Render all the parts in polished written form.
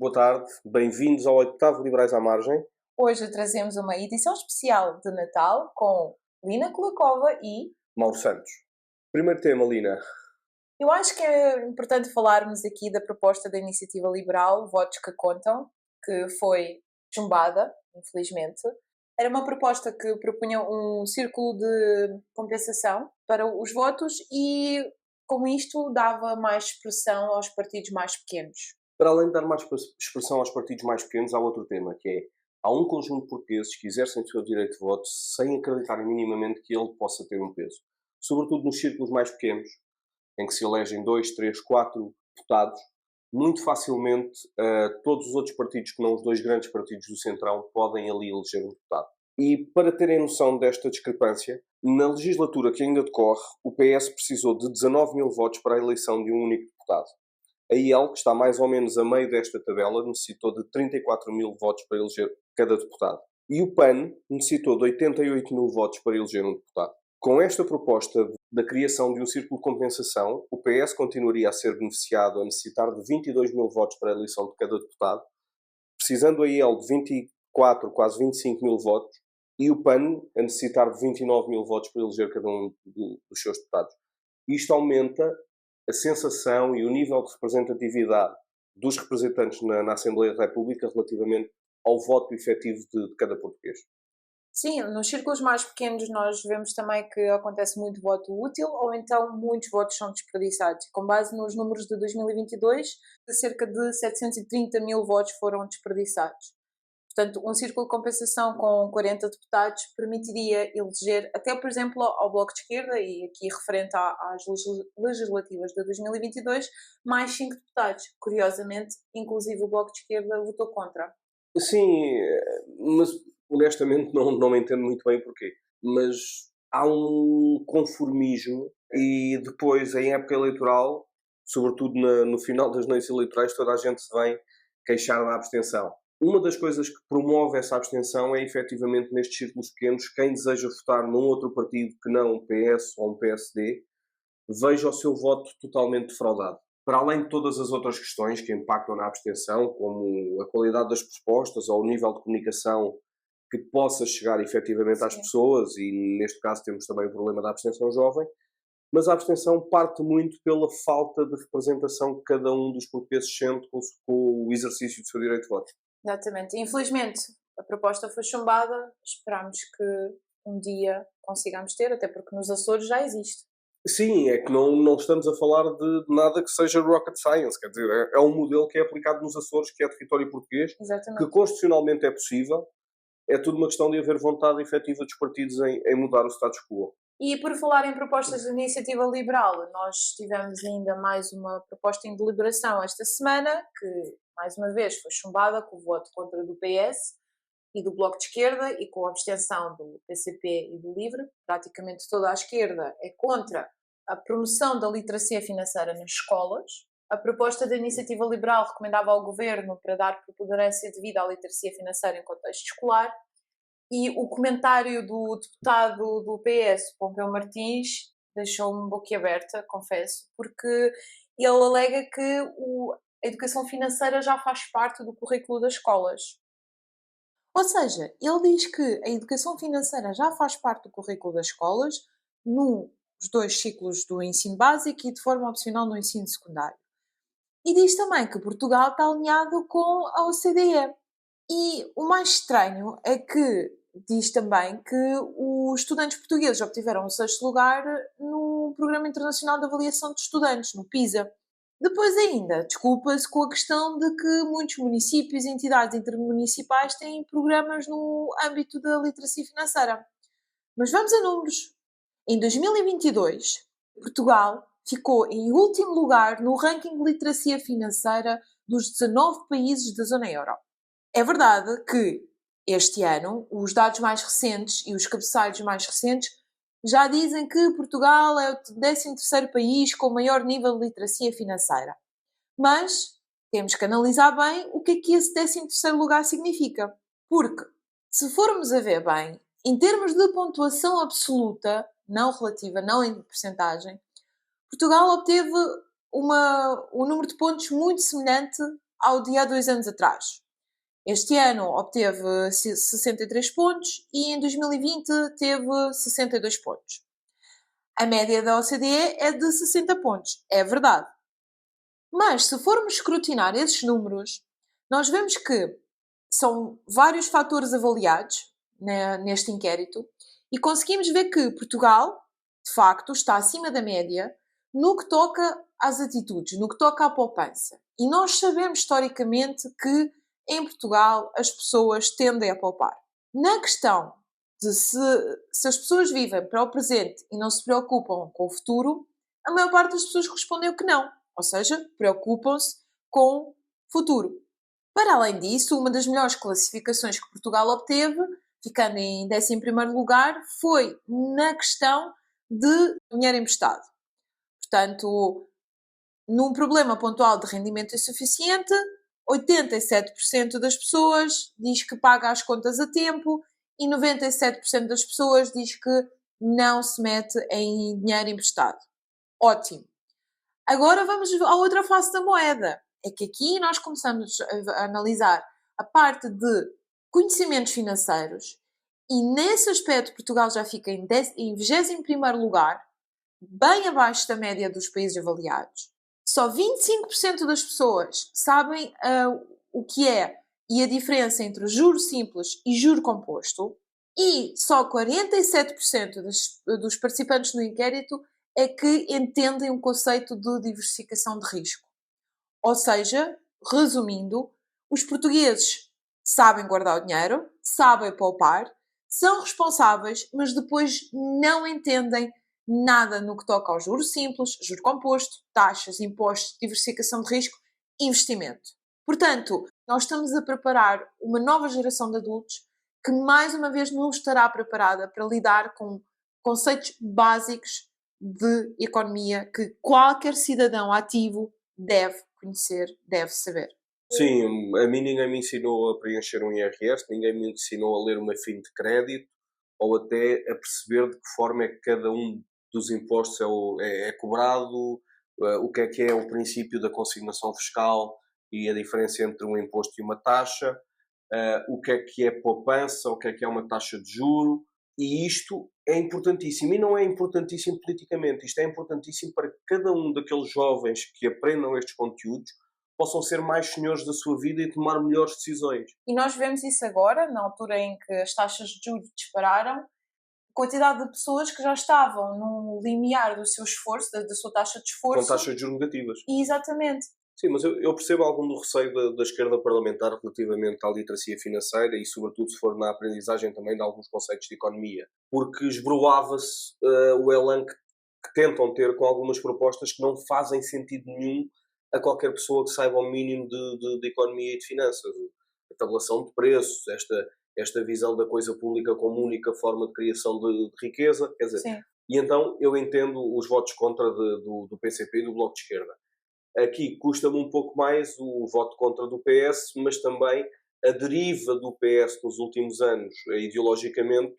boa tarde, bem-vindos ao 8º Liberais à Margem. Hoje trazemos uma edição especial de Natal com Lina Kulakova e Mauro Santos. Primeiro tema, Lina. Eu acho que é importante falarmos aqui da proposta da Iniciativa Liberal, Votos que Contam, que foi chumbada, infelizmente. Era uma proposta que propunha um círculo de compensação para os votos e, com isto, dava mais expressão aos partidos mais pequenos. Para além de dar mais expressão aos partidos mais pequenos, há outro tema, que é: há um conjunto de portugueses que exercem o seu direito de voto sem acreditarem minimamente que ele possa ter um peso. Sobretudo nos círculos mais pequenos, em que se elegem 2, 3, 4 deputados, muito facilmente todos os outros partidos que não os dois grandes partidos do Centrão podem ali eleger um deputado. E para terem noção desta discrepância, na legislatura que ainda decorre, o PS precisou de 19 mil votos para a eleição de um único deputado. A IEL, que está mais ou menos a meio desta tabela, necessitou de 34 mil votos para eleger cada deputado. E o PAN necessitou de 88 mil votos para eleger um deputado. Com esta proposta da criação de um círculo de compensação, o PS continuaria a ser beneficiado a necessitar de 22 mil votos para a eleição de cada deputado, precisando a IEL de 24, quase 25 mil votos, e o PAN a necessitar de 29 mil votos para eleger cada um dos seus deputados. Isto aumenta a sensação e o nível de representatividade dos representantes na Assembleia da República relativamente ao voto efetivo de cada português. Sim, nos círculos mais pequenos nós vemos também que acontece muito voto útil ou então muitos votos são desperdiçados. Com base nos números de 2022, cerca de 730 mil votos foram desperdiçados. Portanto, um círculo de compensação com 40 deputados permitiria eleger, até por exemplo ao Bloco de Esquerda, e aqui referente às legislativas de 2022, mais 5 deputados. Curiosamente, inclusive o Bloco de Esquerda votou contra. Sim, mas honestamente não me entendo muito bem porquê. Mas há um conformismo e depois, em época eleitoral, sobretudo no final das noites eleitorais, toda a gente se vem queixar da abstenção. Uma das coisas que promove essa abstenção é, efetivamente, nestes círculos pequenos, quem deseja votar num outro partido que não um PS ou um PSD, veja o seu voto totalmente defraudado. Para além de todas as outras questões que impactam na abstenção, como a qualidade das propostas ou o nível de comunicação que possa chegar efetivamente às pessoas, e neste caso temos também o problema da abstenção jovem, mas a abstenção parte muito pela falta de representação que cada um dos portugueses sente com o exercício do seu direito de voto. Exatamente. Infelizmente, a proposta foi chumbada. Esperamos que um dia consigamos ter, até porque nos Açores já existe. Sim, é que não estamos a falar de nada que seja rocket science, quer dizer, é um modelo que é aplicado nos Açores, que é território português, Exatamente. que constitucionalmente é possível, é tudo uma questão de haver vontade efetiva dos partidos em mudar o status quo. E por falar em propostas de iniciativa liberal, nós tivemos ainda mais uma proposta em deliberação esta semana, que mais uma vez foi chumbada com o voto contra do PS e do Bloco de Esquerda e com a abstenção do PCP e do LIVRE. Praticamente toda a esquerda é contra a promoção da literacia financeira nas escolas. A proposta da Iniciativa Liberal recomendava ao Governo para dar preponderância devida à literacia financeira em contexto escolar. E o comentário do deputado do PS, Pompeu Martins, deixou-me boquiaberta, confesso, porque ele alega que a educação financeira já faz parte do currículo das escolas. Ou seja, ele diz que a educação financeira já faz parte do currículo das escolas nos 2 ciclos do ensino básico e de forma opcional no ensino secundário. E diz também que Portugal está alinhado com a OCDE. E o mais estranho é que diz também que os estudantes portugueses obtiveram o 6º lugar no Programa Internacional de Avaliação de Estudantes, no PISA. Depois ainda, desculpa-se com a questão de que muitos municípios e entidades intermunicipais têm programas no âmbito da literacia financeira. Mas vamos a números. Em 2022, Portugal ficou em último lugar no ranking de literacia financeira dos 19 países da zona euro. É verdade que este ano os dados mais recentes e os cabeçalhos mais recentes já dizem que Portugal é o 13º país com maior nível de literacia financeira. Mas temos que analisar bem o que esse 13º lugar significa. Porque, se formos a ver bem, em termos de pontuação absoluta, não relativa, não em percentagem, Portugal obteve um número de pontos muito semelhante ao dia há 2 anos atrás. Este ano obteve 63 pontos e em 2020 teve 62 pontos. A média da OCDE é de 60 pontos, é verdade. Mas se formos escrutinar esses números, nós vemos que são vários fatores avaliados neste inquérito e conseguimos ver que Portugal, de facto, está acima da média no que toca às atitudes, no que toca à poupança. E nós sabemos historicamente que em Portugal as pessoas tendem a poupar. Na questão de se as pessoas vivem para o presente e não se preocupam com o futuro, a maior parte das pessoas respondeu que não. Ou seja, preocupam-se com o futuro. Para além disso, uma das melhores classificações que Portugal obteve, ficando em 11º lugar, foi na questão de dinheiro emprestado. Portanto, num problema pontual de rendimento insuficiente, 87% das pessoas diz que paga as contas a tempo e 97% das pessoas diz que não se mete em dinheiro emprestado. Ótimo. Agora vamos à outra face da moeda. É que aqui nós começamos a analisar a parte de conhecimentos financeiros e nesse aspecto Portugal já fica em 21º lugar, bem abaixo da média dos países avaliados. Só 25% das pessoas sabem o que é e a diferença entre juro simples e juro composto e só 47% dos participantes no inquérito é que entendem o conceito de diversificação de risco. Ou seja, resumindo, os portugueses sabem guardar o dinheiro, sabem poupar, são responsáveis, mas depois não entendem nada no que toca ao juro simples, juro composto, taxas, impostos, diversificação de risco, investimento. Portanto, nós estamos a preparar uma nova geração de adultos que mais uma vez não estará preparada para lidar com conceitos básicos de economia que qualquer cidadão ativo deve conhecer, deve saber. Sim, a mim ninguém me ensinou a preencher um IRS, ninguém me ensinou a ler uma FIN de crédito ou até a perceber de que forma é que cada um dos impostos é cobrado, o que é o princípio da consignação fiscal e a diferença entre um imposto e uma taxa, o que é poupança, o que é uma taxa de juro. E isto é importantíssimo. E não é importantíssimo politicamente. Isto é importantíssimo para que cada um daqueles jovens que aprendam estes conteúdos possam ser mais senhores da sua vida e tomar melhores decisões. E nós vemos isso agora, na altura em que as taxas de juros dispararam, quantidade de pessoas que já estavam no limiar do seu esforço, da sua taxa de esforço. Com taxas de juros negativas. Exatamente. Sim, mas eu percebo algum do receio da esquerda parlamentar relativamente à literacia financeira e, sobretudo, se for na aprendizagem também de alguns conceitos de economia. Porque esboroava-se o elan que tentam ter com algumas propostas que não fazem sentido nenhum a qualquer pessoa que saiba o mínimo de economia e de finanças. A tabulação de preços, esta visão da coisa pública como única forma de criação de riqueza. Quer dizer, sim. E então eu entendo os votos contra do PCP e do Bloco de Esquerda. Aqui custa-me um pouco mais o voto contra do PS, mas também a deriva do PS nos últimos anos, ideologicamente,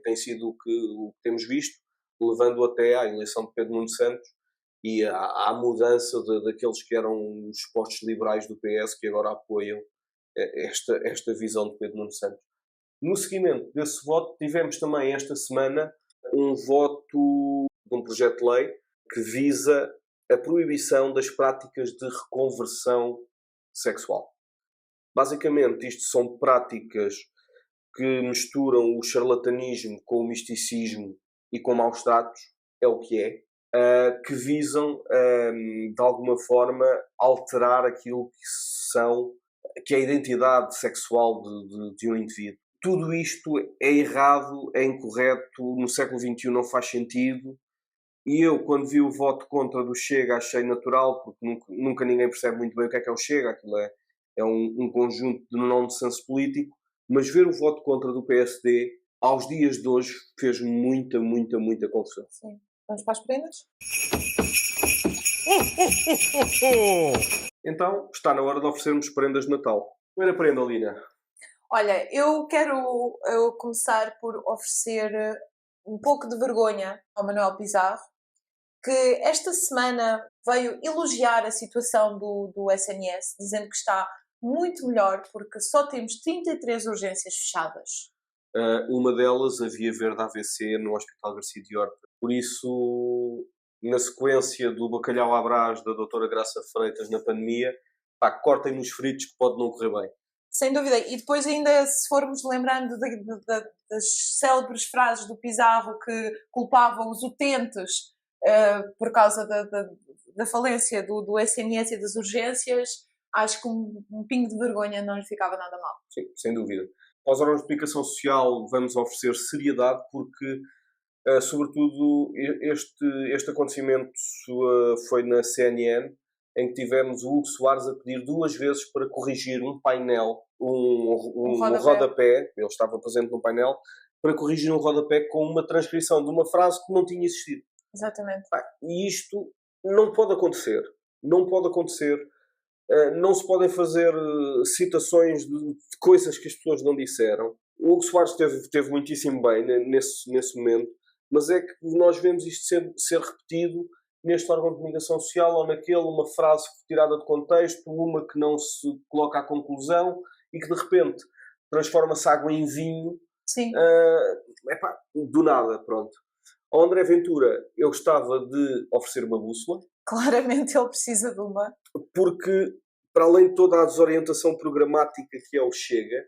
tem sido o que temos visto, levando até à eleição de Pedro Nuno Santos e à mudança daqueles que eram os postos liberais do PS, que agora apoiam esta visão de Pedro Nuno Santos. No seguimento desse voto, tivemos também esta semana um voto de um projeto de lei que visa a proibição das práticas de reconversão sexual. Basicamente, isto são práticas que misturam o charlatanismo com o misticismo e com maus tratos, é o que é, que visam, de alguma forma, alterar aquilo que é a identidade sexual de um indivíduo. Tudo isto é errado, é incorreto, no século XXI não faz sentido. E eu, quando vi o voto contra do Chega, achei natural, porque nunca ninguém percebe muito bem o que é o Chega, aquilo é um conjunto de nonsense político, mas ver o voto contra do PSD, aos dias de hoje, fez muita confusão. Sim. Vamos para as prendas? Então, está na hora de oferecermos prendas de Natal. Primeira prenda, Lina. Olha, eu quero começar por oferecer um pouco de vergonha ao Manuel Pizarro, que esta semana veio elogiar a situação do SNS, dizendo que está muito melhor porque só temos 33 urgências fechadas. Uma delas, a Via Verde AVC no Hospital Garcia de Horta. Por isso, na sequência do bacalhau à Brás da doutora Graça Freitas na pandemia, cortem nos fritos que pode não correr bem. Sem dúvida. E depois ainda, se formos lembrando das célebres frases do Pizarro que culpava os utentes por causa da falência do SNS e das urgências, acho que um pingo de vergonha não lhe ficava nada mal. Sim, sem dúvida. Aos órgãos de comunicação social vamos oferecer seriedade porque, sobretudo, este acontecimento foi na CNN, em que tivemos o Hugo Soares a pedir 2 vezes para corrigir um painel, um rodapé, ele estava presente no painel, para corrigir um rodapé com uma transcrição de uma frase que não tinha existido. Exatamente. E isto não pode acontecer. Não pode acontecer. Não se podem fazer citações de coisas que as pessoas não disseram. O Hugo Soares esteve muitíssimo bem nesse momento, mas é que nós vemos isto ser repetido neste órgão de comunicação social ou naquele, uma frase tirada de contexto, uma que não se coloca à conclusão e que de repente transforma-se água em vinho. Sim. Do nada, pronto. Ao André Ventura, eu gostava de oferecer uma bússola. Claramente ele precisa de uma. Porque, para além de toda a desorientação programática que é o Chega,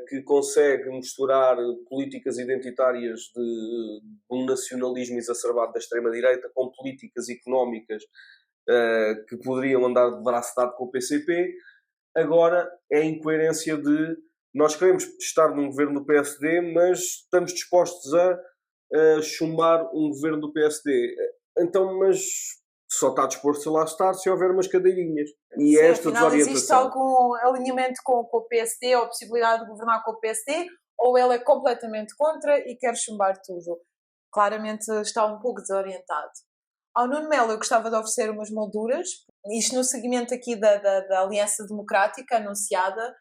que consegue misturar políticas identitárias de um nacionalismo exacerbado da extrema-direita com políticas económicas que poderiam andar de braço dado com o PCP, agora é a incoerência de nós queremos estar num governo do PSD, mas estamos dispostos a chumbar um governo do PSD. Então, mas só está disposto a lá estar se houver umas cadeirinhas. E sim, é esta afinal, desorientação. existe algum alinhamento com o PSD ou a possibilidade de governar com o PSD, ou ele é completamente contra e quer chumbar tudo? Claramente está um pouco desorientado. Ao Nuno Melo eu gostava de oferecer umas molduras, isto no seguimento aqui da Aliança Democrática anunciada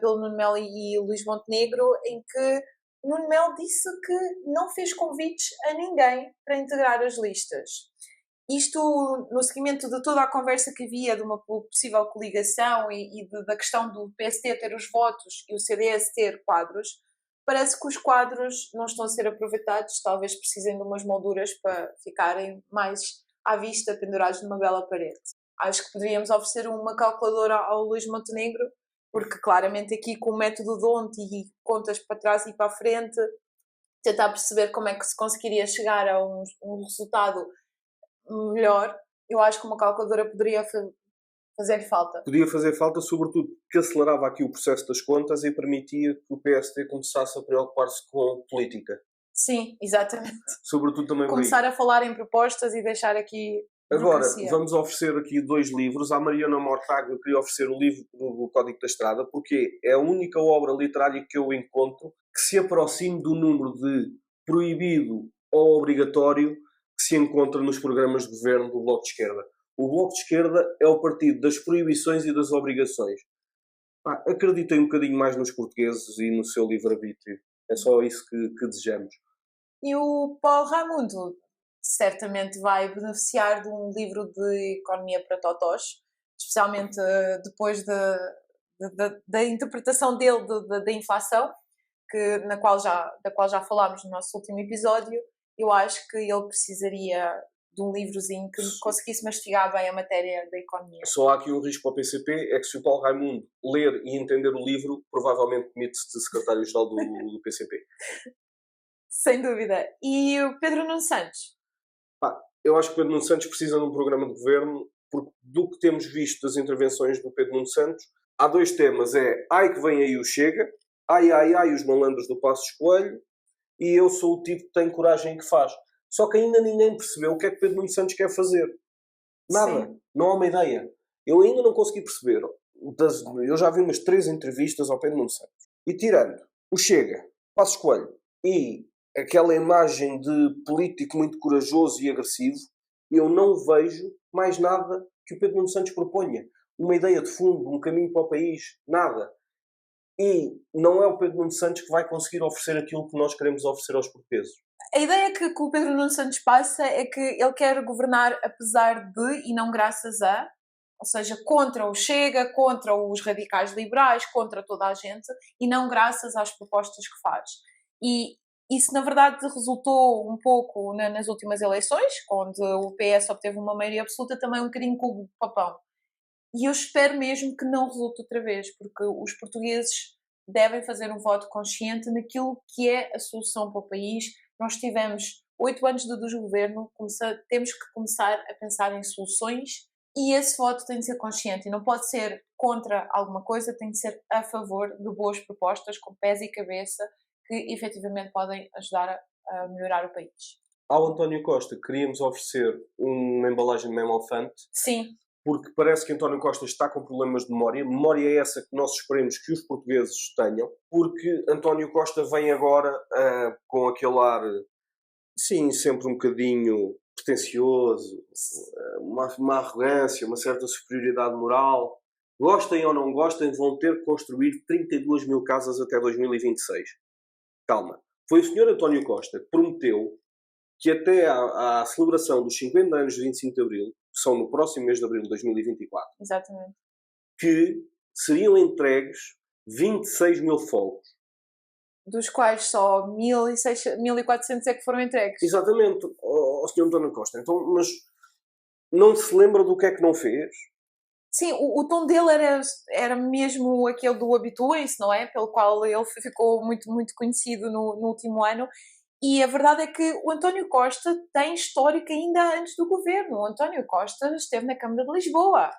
pelo Nuno Melo e Luís Montenegro, em que o Nuno Melo disse que não fez convites a ninguém para integrar as listas. Isto no seguimento de toda a conversa que havia de uma possível coligação e da questão do PSD ter os votos e o CDS ter quadros, parece que os quadros não estão a ser aproveitados, talvez precisem de umas molduras para ficarem mais à vista, pendurados numa bela parede. Acho que poderíamos oferecer uma calculadora ao Luís Montenegro, porque claramente aqui com o método DONT e contas para trás e para a frente, tentar perceber como é que se conseguiria chegar a um resultado melhor, eu acho que uma calculadora poderia fazer falta. Podia fazer falta, sobretudo, porque acelerava aqui o processo das contas e permitia que o PSD começasse a preocupar-se com política. Sim, exatamente. Sobretudo também começar a falar em propostas e deixar aqui Agora, vamos oferecer aqui 2 livros. À Mariana Mortágua eu queria oferecer o livro do Código da Estrada, porque é a única obra literária que eu encontro que se aproxime do número de proibido ou obrigatório que se encontra nos programas de governo do Bloco de Esquerda. O Bloco de Esquerda é o partido das proibições e das obrigações. Acreditem um bocadinho mais nos portugueses e no seu livre-arbítrio. É só isso que desejamos. E o Paulo Raimundo certamente vai beneficiar de um livro de economia para totós, especialmente depois da interpretação dele da inflação, da qual já falámos no nosso último episódio. Eu acho que ele precisaria de um livrozinho que conseguisse mastigar bem a matéria da economia. Só há aqui um risco para o PCP, é que se o Paulo Raimundo ler e entender o livro, provavelmente demite-se de secretário-geral do PCP. Sem dúvida. E o Pedro Nuno Santos? Eu acho que Pedro Nuno Santos precisa de um programa de governo, porque do que temos visto das intervenções do Pedro Nuno Santos, há 2 temas. Ai que vem aí o Chega, ai os malandros do Passos Coelho, e eu sou o tipo que tem coragem e que faz. Só que ainda ninguém percebeu o que é que Pedro Nuno Santos quer fazer. Nada. Sim. Não há uma ideia. Eu ainda não consegui perceber. Eu já vi umas 3 entrevistas ao Pedro Nuno Santos. E tirando o Chega, Passos Coelho e aquela imagem de político muito corajoso e agressivo, eu não vejo mais nada que o Pedro Nuno Santos proponha. Uma ideia de fundo, um caminho para o país, nada. E não é o Pedro Nuno Santos que vai conseguir oferecer aquilo que nós queremos oferecer aos portugueses. A ideia que o Pedro Nuno Santos passa é que ele quer governar apesar de e não graças a, ou seja, contra o Chega, contra os radicais liberais, contra toda a gente, e não graças às propostas que faz. E isso, na verdade, resultou um pouco nas últimas eleições, onde o PS obteve uma maioria absoluta, também um bocadinho com o papão. E eu espero mesmo que não resulte outra vez, porque os portugueses devem fazer um voto consciente naquilo que é a solução para o país. Nós tivemos 8 anos de desgoverno, temos que começar a pensar em soluções e esse voto tem de ser consciente e não pode ser contra alguma coisa, tem de ser a favor de boas propostas, com pés e cabeça, que efetivamente podem ajudar a melhorar o país. Ao António Costa, queríamos oferecer uma embalagem de Memofante. Sim. Porque parece que António Costa está com problemas de memória. Memória é essa que nós esperemos que os portugueses tenham, porque António Costa vem agora com aquele ar, sim, sempre um bocadinho pretencioso, uma arrogância, uma certa superioridade moral. Gostem ou não gostem, vão ter que construir 32 mil casas até 2026. Calma. Foi o senhor António Costa que prometeu que até à celebração dos 50 anos de 25 de Abril, que são no próximo mês de Abril de 2024, exatamente, que seriam entregues 26 mil fogos. Dos quais só 1.400 é que foram entregues. Exatamente, ao Sr. António Costa. Então, mas não se lembra do que é que não fez? Sim, o tom dele era mesmo aquele do habituem-se, não é? Pelo qual ele ficou muito, muito conhecido no último ano. E a verdade é que o António Costa tem histórico ainda antes do governo. O António Costa esteve na Câmara de Lisboa.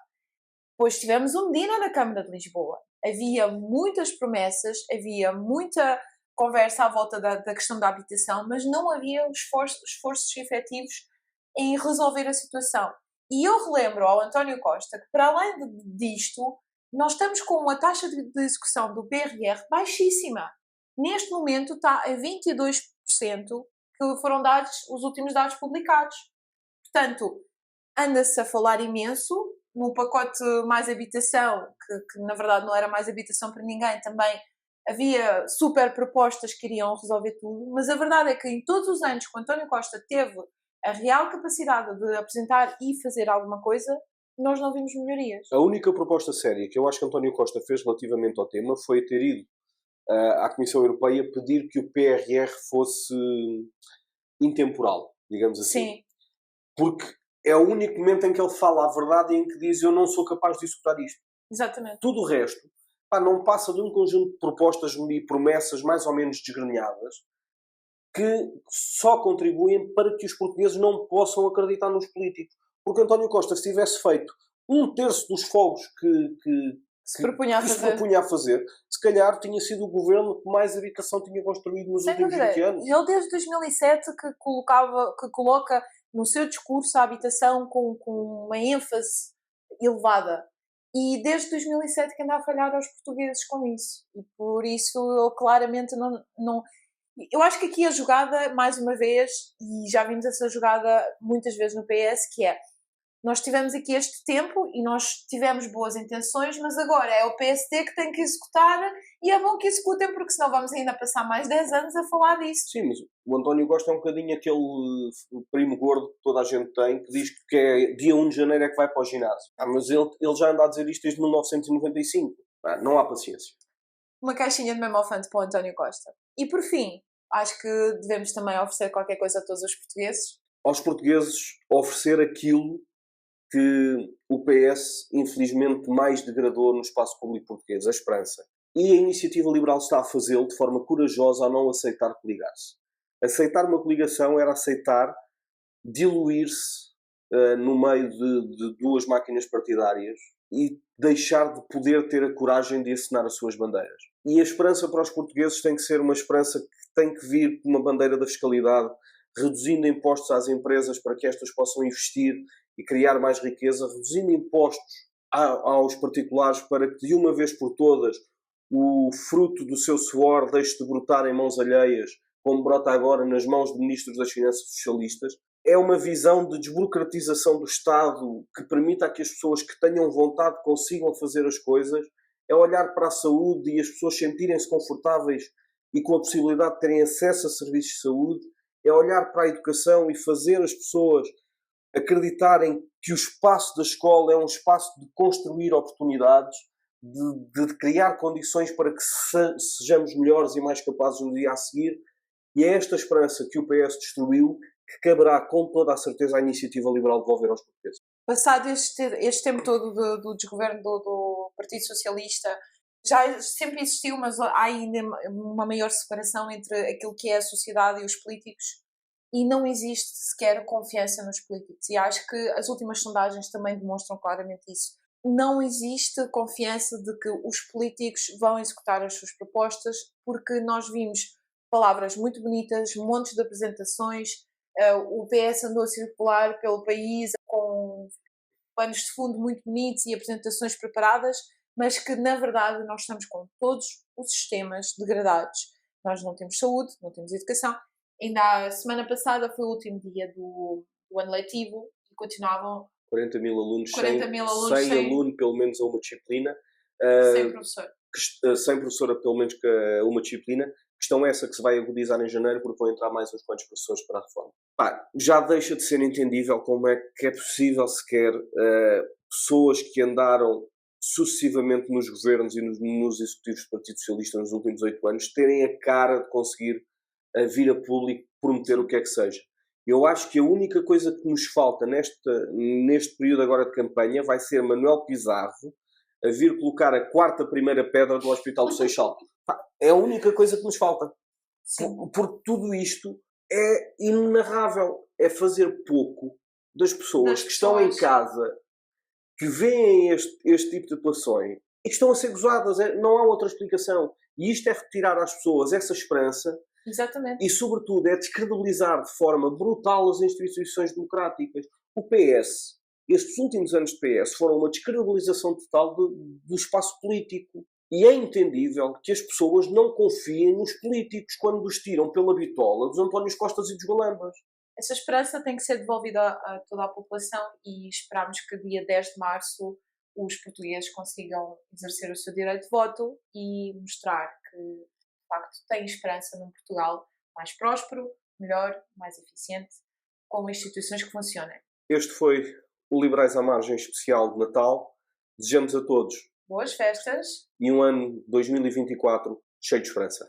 Depois tivemos o Medina na Câmara de Lisboa. Havia muitas promessas, havia muita conversa à volta da questão da habitação, mas não havia esforços efetivos em resolver a situação. E eu relembro ao António Costa que, para além disto, nós estamos com uma taxa de execução do PRR baixíssima. Neste momento está a 22%, que foram dados os últimos dados publicados. Portanto, anda-se a falar imenso. No pacote mais habitação, que na verdade não era mais habitação para ninguém, também havia super propostas que iriam resolver tudo, mas a verdade é que em todos os anos que o António Costa teve a real capacidade de apresentar e fazer alguma coisa, nós não vimos melhorias. A única proposta séria que eu acho que António Costa fez relativamente ao tema foi ter ido à Comissão Europeia pedir que o PRR fosse intemporal, digamos assim. Sim. Porque é o único momento em que ele fala a verdade e em que diz eu não sou capaz de executar isto. Exatamente. Tudo o resto não passa de um conjunto de propostas e promessas mais ou menos desgrenhadas que só contribuem para que os portugueses não possam acreditar nos políticos. Porque António Costa, se tivesse feito 1/3 dos fogos que se propunha a fazer, se calhar tinha sido o governo que mais habitação tinha construído nos últimos 20 anos. Ele desde 2007 que coloca no seu discurso a habitação com uma ênfase elevada. E desde 2007 que anda a falhar aos portugueses com isso. E por isso ele claramente não... Eu acho que aqui a jogada, mais uma vez, e já vimos essa jogada muitas vezes no PS, que é, nós tivemos aqui este tempo e nós tivemos boas intenções, mas agora é o PSD que tem que executar e é bom que executem, porque senão vamos ainda passar mais 10 anos a falar disso. Sim, mas o António Costa é um bocadinho aquele primo gordo que toda a gente tem, que diz que é dia 1 de janeiro é que vai para o ginásio. Mas ele já anda a dizer isto desde 1995. Não há paciência. Uma caixinha de Memofante para o António Costa. E por fim, acho que devemos também oferecer qualquer coisa a todos os portugueses. Aos portugueses oferecer aquilo que o PS, infelizmente, mais degradou no espaço público português, a esperança. E a Iniciativa Liberal está a fazê-lo de forma corajosa ao não aceitar coligar-se. Aceitar uma coligação era aceitar diluir-se no meio de duas máquinas partidárias e deixar de poder ter a coragem de assinar as suas bandeiras. E a esperança para os portugueses tem que ser uma esperança que tem que vir com uma bandeira da fiscalidade, reduzindo impostos às empresas para que estas possam investir e criar mais riqueza, reduzindo impostos aos particulares para que de uma vez por todas o fruto do seu suor deixe de brotar em mãos alheias, como brota agora nas mãos de ministros das Finanças socialistas. É uma visão de desburocratização do Estado que permita que as pessoas que tenham vontade consigam fazer as coisas. É olhar para a saúde e as pessoas sentirem-se confortáveis e com a possibilidade de terem acesso a serviços de saúde. é olhar para a educação e fazer as pessoas acreditarem que o espaço da escola é um espaço de construir oportunidades, de criar condições para que sejamos melhores e mais capazes no dia a seguir. E é esta esperança que o PS destruiu que caberá com toda a certeza à iniciativa liberal devolver aos portugueses. Passado este tempo todo do desgoverno do Partido Socialista, já sempre existiu, mas há ainda uma maior separação entre aquilo que é a sociedade e os políticos, e não existe sequer confiança nos políticos. E acho que as últimas sondagens também demonstram claramente isso. Não existe confiança de que os políticos vão executar as suas propostas, porque nós vimos palavras muito bonitas, montes de apresentações, o PS andou a circular pelo país com panos de fundo muito bonitos e apresentações preparadas, mas que na verdade nós estamos com todos os sistemas degradados. Nós não temos saúde, não temos educação. Ainda a semana passada foi o último dia do ano letivo e continuavam 40 mil alunos, 100 aluno pelo menos a uma disciplina. Sem professor. Sem professora pelo menos que uma disciplina. Questão essa que se vai agudizar em janeiro porque vão entrar mais uns quantos professores para a reforma. Já deixa de ser entendível como é que é possível sequer pessoas que andaram sucessivamente nos governos e nos executivos do Partido Socialista nos últimos 8 anos terem a cara de conseguir vir a público prometer o que é que seja. Eu acho que a única coisa que nos falta neste período agora de campanha vai ser Manuel Pizarro a vir colocar a primeira pedra do Hospital do Seixal. É a única coisa que nos falta. Porque tudo isto é inenarrável. É fazer pouco das pessoas que estão em casa, que veem este tipo de atuações e que estão a ser gozadas. Não há outra explicação. E isto é retirar às pessoas essa esperança. Exatamente. E, sobretudo, é descredibilizar de forma brutal as instituições democráticas. O PS, estes últimos anos de PS, foram uma descredibilização total do espaço político. E é entendível que as pessoas não confiem nos políticos quando os tiram pela bitola dos Antónios Costas e dos Galambas. Essa esperança tem que ser devolvida a toda a população e esperamos que dia 10 de março os portugueses consigam exercer o seu direito de voto e mostrar que, de facto, têm esperança num Portugal mais próspero, melhor, mais eficiente, com instituições que funcionem. Este foi o Liberais à Margem especial de Natal. Desejamos a todos boas festas e um ano 2024 cheio de esperança.